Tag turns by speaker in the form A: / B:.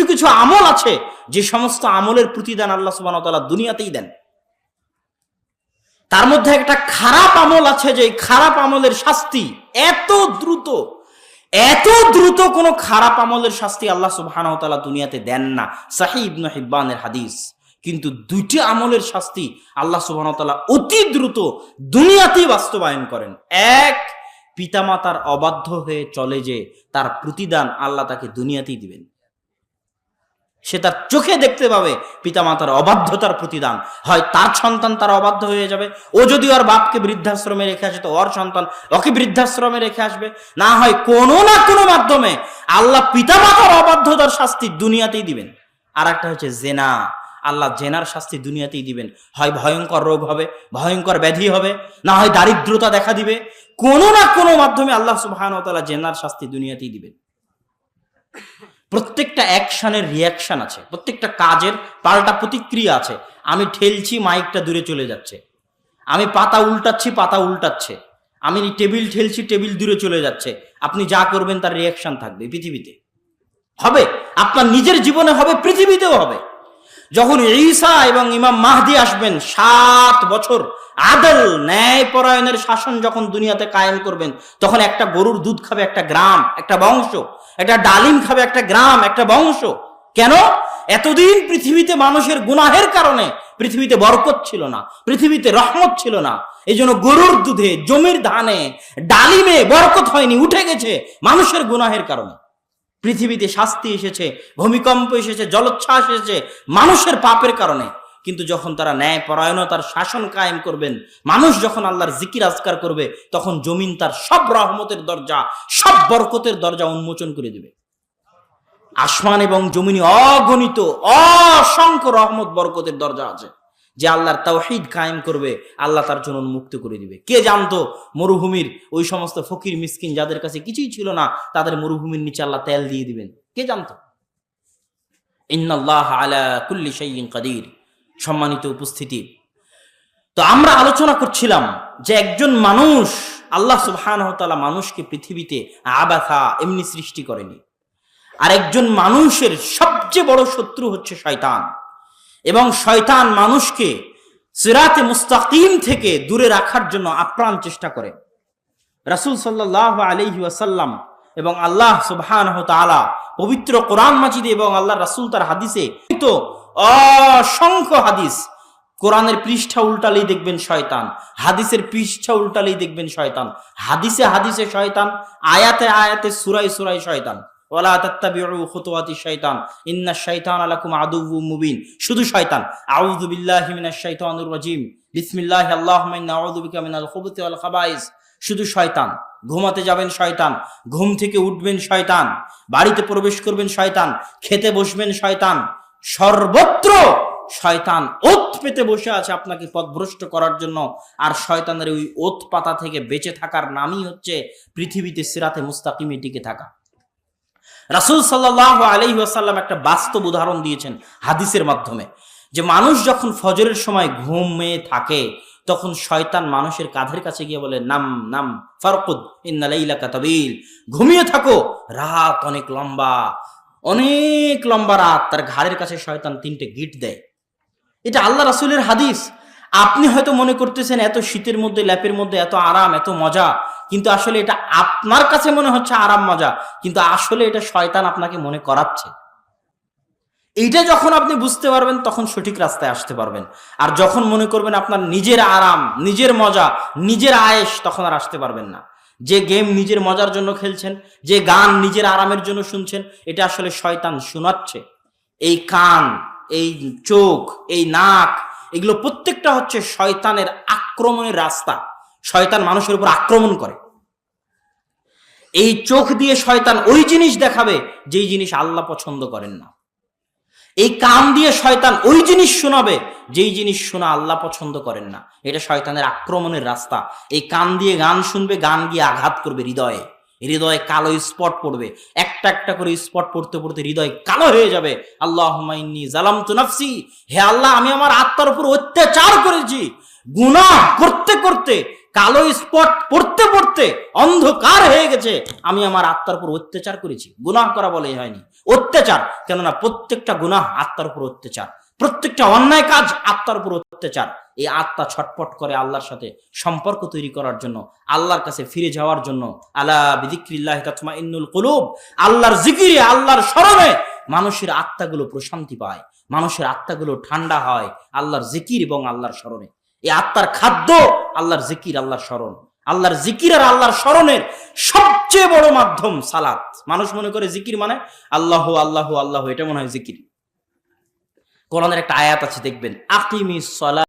A: কিছু কিছু আমল আছে যে সমস্ত আমলের প্রতিদান আল্লাহ সুবহানাহু ওয়া তাআলা দুনিয়াতেই দেন। তার মধ্যে একটা খারাপ আমল আছে যে খারাপ আমলের শাস্তি এত দ্রুত কোন খারাপ আমলের শাস্তি আল্লাহ সুবহানাহু ওয়া তাআলা দুনিয়াতে দেন না। সহিহ ইবনে হিব্বানের হাদিস। কিন্তু দুইটি আমলের শাস্তি আল্লাহ সুবহানাহু ওয়া তাআলা অতি দ্রুত দুনিয়াতেই বাস্তবায়ন করেন। এক, পিতামাতার অবাধ্য হয়ে চলে যে তার প্রতিদান আল্লাহ তাকে দুনিয়াতেই দিবেন। সে তার চোখে দেখতে পাবে পিতামাতার অবাধ্যতার প্রতিদান। হয় তার সন্তান তার অবাধ্য হয়ে যাবে, ও যদি ওর বাপকে বৃদ্ধাশ্রমে রেখে আসে তো ওর সন্তান ওকে বৃদ্ধাশ্রমে রেখে আসবে, না হয় কোনো না কোনো মাধ্যমে আল্লাহ পিতামাতার অবাধ্যতার শাস্তি দুনিয়াতেই দিবেন। আর একটা হচ্ছে জেনা, আল্লাহ জেনার শাস্তি দুনিয়াতেই দিবেন। হয় ভয়ঙ্কর রোগ হবে, ভয়ঙ্কর ব্যাধি হবে, না হয় দারিদ্রতা দেখা দিবে, কোনো না কোনো মাধ্যমে আল্লাহ সুবহানাহু ওয়া তাআলা জেনার শাস্তি দুনিয়াতেই দিবেন। প্রত্যেকটা অ্যাকশনের রিয়াকশন আছে, প্রত্যেকটা কাজের পাল্টা প্রতিক্রিয়া আছে। আমি ঠেলছি, মাইকটা দূরে চলে যাচ্ছে। আমি পাতা উল্টাচ্ছি, পাতা উল্টাচ্ছে। আমি টেবিল ঠেলছি, টেবিল দূরে চলে যাচ্ছে। আপনি যা করবেন তার রিয়াকশন থাকবে, পৃথিবীতে হবে, আপনার নিজের জীবনে হবে, পৃথিবীতেও হবে। যখন ঈসা এবং ইমাম মাহদি আসবেন, 7 বছর আদল ন্যায় পরায়ণের শাসন যখন দুনিয়াতে কায়েম করবেন, তখন একটা গরুর দুধ খাবে একটা গ্রাম, একটা বংশ, একটা ডালিম খাবে একটা গ্রাম, একটা বংশ। কেন? এতদিন পৃথিবীতে মানুষের গুনাহের কারণে পৃথিবীতে বরকত ছিল না, পৃথিবীতে রহমত ছিল না। এই জন্য গরুর দুধে, জমির ধানে, ডালিমে বরকত হয়নি, উঠে গেছে মানুষের গুনাহের কারণে। পৃথিবীতে শাস্তি এসেছে, ভূমিকম্প এসেছে, জলোচ্ছ্বাস এসেছে মানুষের পাপের কারণে। কিন্তু যখন তারা ন্যায় পরায়ণতার শাসন কায়েম করবেন, মানুষ যখন আল্লাহর জিকির আজকার করবে, তখন জমিন তার সব রহমতের দরজা, সব বরকতের দরজা উন্মোচন করে দিবে। আসমান এবং জমিনে অগণিত অসংখ্য রহমত বরকতের দরজা আছে, যে আল্লাহর তাওহীদ কায়েম করবে আল্লাহ তার জন্য মুক্ত করে দিবে। কে জানতো মরুভূমির ওই সমস্ত ফকির মিসকিন যাদের কাছে কিছুই ছিল না, তাদের মরুভূমির নিচে আল্লাহ তেল দিয়ে দিবেন? কে জানতো? ইন্নাল্লাহ আলা কুল্লি শাইইন কাদির। সম্মানিত উপস্থিতি, তো আমরা আলোচনা করছিলাম যে একজন মানুষ, আল্লাহ সুবহানাহু ওয়া তাআলা মানুষকে পৃথিবীতে আবাথা এমনি সৃষ্টি করেনি। আর একজন মানুষের সবচেয়ে বড় শত্রু হচ্ছে শয়তান, এবং শয়তান মানুষকে সিরাতে মুস্তাকিম থেকে দূরে রাখার জন্য আপ্রাণ চেষ্টা করে। রাসূল সাল্লাল্লাহু আলাইহি ওয়াসাল্লাম এবং আল্লাহ সুবহানাহু ওয়া তাআলা পবিত্র কোরআন মাজিদে এবং আল্লাহ রাসূল তার হাদিসে তো অসংখ্য হাদিস, কোরআনের পৃষ্ঠা উল্টালেই দেখবেন শয়তান, হাদিসের পৃষ্ঠা উল্টালেই দেখবেন শয়তান, হাদিসে হাদিসে শয়তান, আয়াতে আয়াতে সূরায় সূরায় শয়তান। ওয়ালা তাত্তাবিউ খুতুওয়াতিশ শাইতান ইন্নাশ শাইতানা লাকুম আদুউম মুবিন। শুধু শয়তান। আউযু বিল্লাহি মিনাশ শাইতানির রাজিম, বিসমিল্লাহি আল্লাহুম্মা ইন্না আউযু বিকা মিনাল খুবুতি ওয়াল খাবাইস। শুধু শয়তান। ঘুমাতে যাবেন শয়তান, ঘুম থেকে উঠবেন শয়তান, বাড়িতে প্রবেশ করবেন শয়তান, খেতে বসবেন শয়তান, সর্বত্র শয়তান ওত পেতে বসে আছে আপনাকে পথভ্রষ্ট করার জন্য। আর শয়তানের ওই ওত পাতা থেকে বেঁচে থাকার নামই হচ্ছে পৃথিবীতে সিরাতে মুস্তাকিমে টিকে থাকা। রাসূল সাল্লাল্লাহু আলাইহি ওয়াসাল্লাম একটা বাস্তব উদাহরণ দিয়েছেন হাদিসের মাধ্যমে, যে মানুষ যখন ফজরের সময় ঘুমিয়ে থাকে, তখন শয়তান মানুষের কাঁধের কাছে গিয়ে বলে, নাম নাম ফারকুদ ইন্না লাইলাকা তাবিল, ঘুমিয়ে থাকো, রাত অনেক লম্বা, অনেক লম্বা রাত। তার ঘাড়ের কাছে শয়তান 3টে গিট দেয়। এটা আল্লাহ রাসূলের হাদিস। আপনি হয়তো মনে করতেছেন এত শীতের মধ্যে, ল্যাপের মধ্যে এত আরাম, এত মজা, কিন্তু আসলে এটা আপনার কাছে মনে হচ্ছে আরাম মজা, কিন্তু আসলে এটা শয়তান আপনাকে মনে করাচ্ছে। এইটা যখন আপনি বুঝতে পারবেন, তখন সঠিক রাস্তায় আসতে পারবেন। আর যখন মনে করবেন আপনার নিজের আরাম, নিজের মজা, নিজের আয়েশ, তখন আর আসতে পারবেন না। যে গেম নিজের মজার জন্য খেলছেন, যে গান নিজের আরামের জন্য শুনছেন, এটা আসলে শয়তান শোনাচ্ছে। এই কান, এই চোখ, এই নাক, এগুলো প্রত্যেকটা হচ্ছে শয়তানের আক্রমণের রাস্তা। শয়তান মানুষের উপর আক্রমণ করে। এই চোখ দিয়ে শয়তান ওই জিনিস দেখাবে যেই জিনিস আল্লাহ পছন্দ করেন না। এই কান দিয়ে শয়তান ওই জিনিস শোনাবে যেই জিনিস শোনা আল্লাহ পছন্দ করেন না। এটা শয়তানের আক্রমণের রাস্তা। এই কান দিয়ে গান শুনবে, গান গিয়ে আঘাত করবে হৃদয়ে, হৃদয়ে কালো স্পট পড়বে, একটা একটা করে স্পট পড়তে পড়তে হৃদয় কালো হয়ে যাবে। আল্লাহুম্মা ইন্নী যালামতু নাফসি, হে আল্লাহ আমি আমার আত্মার উপর অত্যাচার করেছি। গুনাহ করতে করতে, কালো স্পট পড়তে পড়তে অন্ধকার হয়ে গেছে, আমি আমার আত্মার উপর অত্যাচার করেছি। গুনাহ করা বলে হয়নি, অত্যাচার, কেননা প্রত্যেকটা গুনাহ আত্মার উপর অত্যাচার, প্রত্যেকটা অন্যায় কাজ আত্মার উপর অত্যাচার। এই আত্মা ছটফট করে আল্লাহর সাথে সম্পর্ক তৈরি করার জন্য, আল্লাহর কাছে ফিরে যাওয়ার জন্য। আলা বিযিকরিল্লাহি তাতমাইন্নুল কুলুব, আল্লাহর জিকিরে, আল্লাহর স্মরণে মানুষের আত্মাগুলো প্রশান্তি পায়, মানুষের আত্মাগুলো ঠান্ডা হয় আল্লাহর জিকির এবং আল্লাহর স্মরণে। এই আত্মার খাদ্য আল্লাহর জিকির, আল্লাহর স্মরণ। আল্লাহর জিকির আর আল্লাহর স্মরণের সবচেয়ে বড় মাধ্যম সালাত। মানুষ মনে করে জিকির মানে আল্লাহ আল্লাহ আল্লাহ, এটা মনে হয় জিকির। কোরআনের একটা আয়াত আছে দেখবেন, আকিমিস সালাত